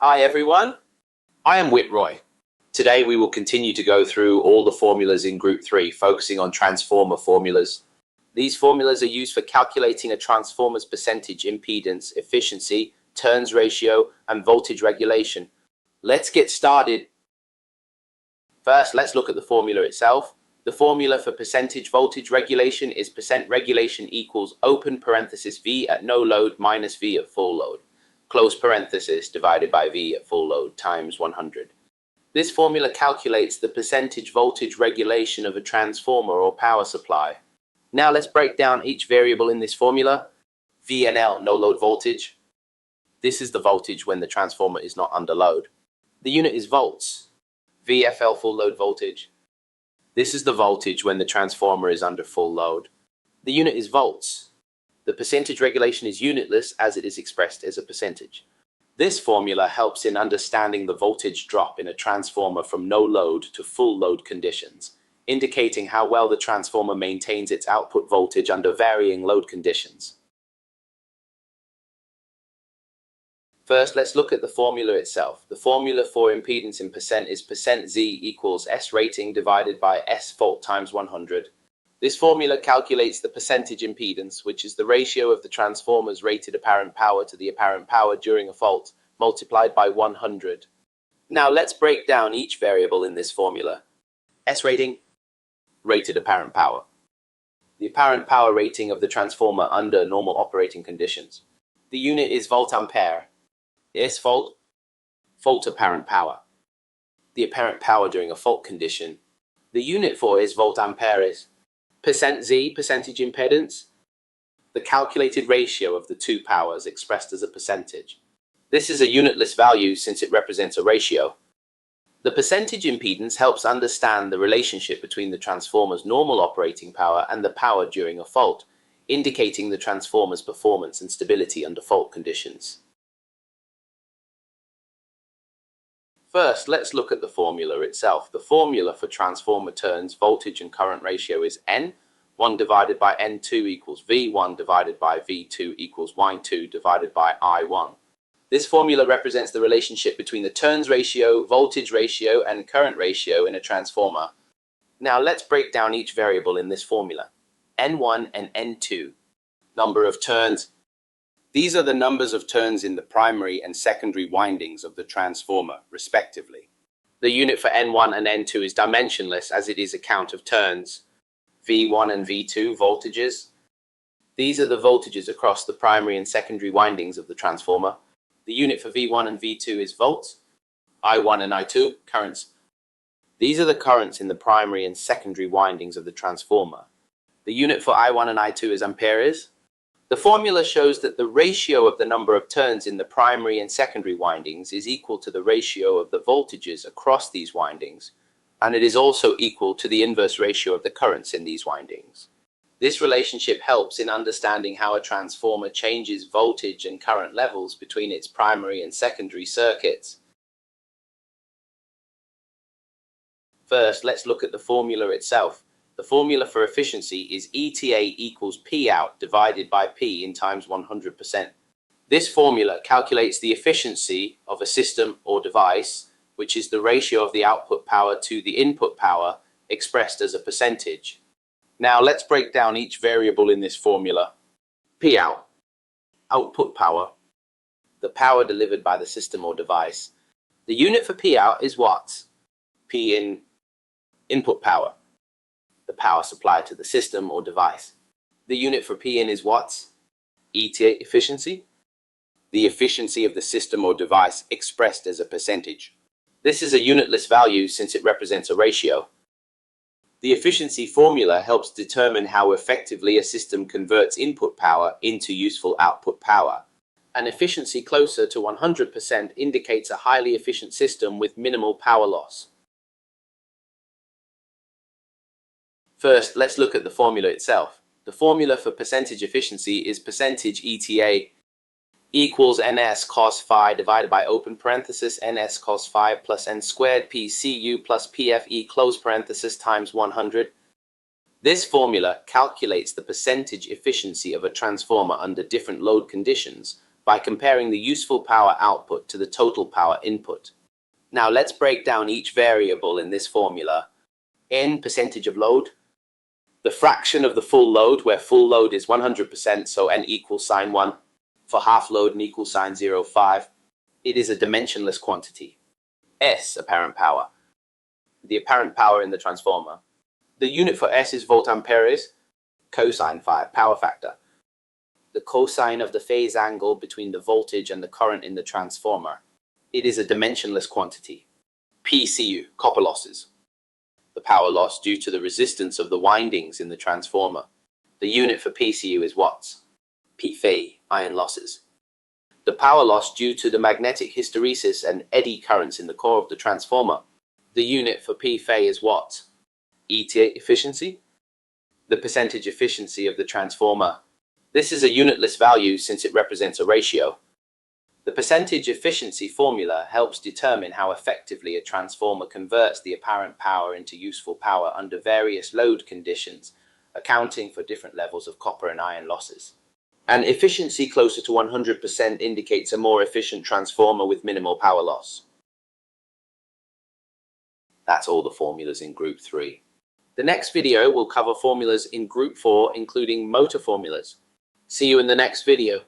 Hi everyone, I am Whitroy. Today we will continue to go through all the formulas in Group 3, focusing on transformer formulas. These formulas are used for calculating a transformer's percentage impedance, efficiency, turns ratio, and voltage regulation. Let's get started. First, let's look at the formula itself. The formula for percentage voltage regulation is percent regulation equals open parenthesis V at no load minus V at full load, close parenthesis divided by V at full load times 100. This formula calculates the percentage voltage regulation of a transformer or power supply. Now let's break down each variable in this formula. VNL, no load voltage. This is the voltage when the transformer is not under load. The unit is volts. VFL, full load voltage. This is the voltage when the transformer is under full load. The unit is volts. The percentage regulation is unitless as it is expressed as a percentage. This formula helps in understanding the voltage drop in a transformer from no load to full load conditions, indicating how well the transformer maintains its output voltage under varying load conditions. First, let's look at the formula itself. The formula for impedance in percent is percent Z equals S rating divided by S fault times 100. This formula calculates the percentage impedance, which is the ratio of the transformer's rated apparent power to the apparent power during a fault, multiplied by 100. Now let's break down each variable in this formula. S rating, rated apparent power. The apparent power rating of the transformer under normal operating conditions. The unit is volt ampere. S fault, fault apparent power. The apparent power during a fault condition. The unit for is volt ampere is percent Z, percentage impedance, the calculated ratio of the two powers expressed as a percentage. This is a unitless value since it represents a ratio. The percentage impedance helps understand the relationship between the transformer's normal operating power and the power during a fault, indicating the transformer's performance and stability under fault conditions. First, let's look at the formula itself. The formula for transformer turns, voltage and current ratio is N. 1 divided by N2 equals V1 divided by V2 equals Y2 divided by I1. This formula represents the relationship between the turns ratio, voltage ratio, and current ratio in a transformer. Now let's break down each variable in this formula. N1 and N2. Number of turns. These are the numbers of turns in the primary and secondary windings of the transformer, respectively. The unit for N1 and N2 is dimensionless as it is a count of turns. V1 and V2 voltages. These are the voltages across the primary and secondary windings of the transformer. The unit for V1 and V2 is volts. I1 and I2, currents. These are the currents in the primary and secondary windings of the transformer. The unit for I1 and I2 is amperes. The formula shows that the ratio of the number of turns in the primary and secondary windings is equal to the ratio of the voltages across these windings, and it is also equal to the inverse ratio of the currents in these windings. This relationship helps in understanding how a transformer changes voltage and current levels between its primary and secondary circuits. First, let's look at the formula itself. The formula for efficiency is ETA equals P out divided by P in times 100%. This formula calculates the efficiency of a system or device, which is the ratio of the output power to the input power expressed as a percentage. Now let's break down each variable in this formula. P out, output power, the power delivered by the system or device. The unit for P out is watts. P in, input power, the power supplied to the system or device. The unit for P in is watts. ETA, efficiency, the efficiency of the system or device expressed as a percentage. This is a unitless value since it represents a ratio. The efficiency formula helps determine how effectively a system converts input power into useful output power. An efficiency closer to 100% indicates a highly efficient system with minimal power loss. First, let's look at the formula itself. The formula for percentage efficiency is percentage ETA equals NS cos phi divided by open parenthesis NS cos phi plus N squared PCU plus PFE close parenthesis times 100. This formula calculates the percentage efficiency of a transformer under different load conditions by comparing the useful power output to the total power input. Now let's break down each variable in this formula. N, percentage of load, the fraction of the full load, where full load is 100%, so N equals sine 1. For half load, N equals sine 0.5. It is a dimensionless quantity. S, apparent power, the apparent power in the transformer. The unit for S is volt-amperes, cosine 5, power factor. The cosine of the phase angle between the voltage and the current in the transformer. It is a dimensionless quantity. PCU, copper losses, the power loss due to the resistance of the windings in the transformer. The unit for PCU is watts. PFA, iron losses, the power loss due to the magnetic hysteresis and eddy currents in the core of the transformer. The unit for PFA is watts. ET, efficiency, the percentage efficiency of the transformer. This is a unitless value since it represents a ratio. The percentage efficiency formula helps determine how effectively a transformer converts the apparent power into useful power under various load conditions, accounting for different levels of copper and iron losses. An efficiency closer to 100% indicates a more efficient transformer with minimal power loss. That's all the formulas in Group 3. The next video will cover formulas in Group 4, including motor formulas. See you in the next video.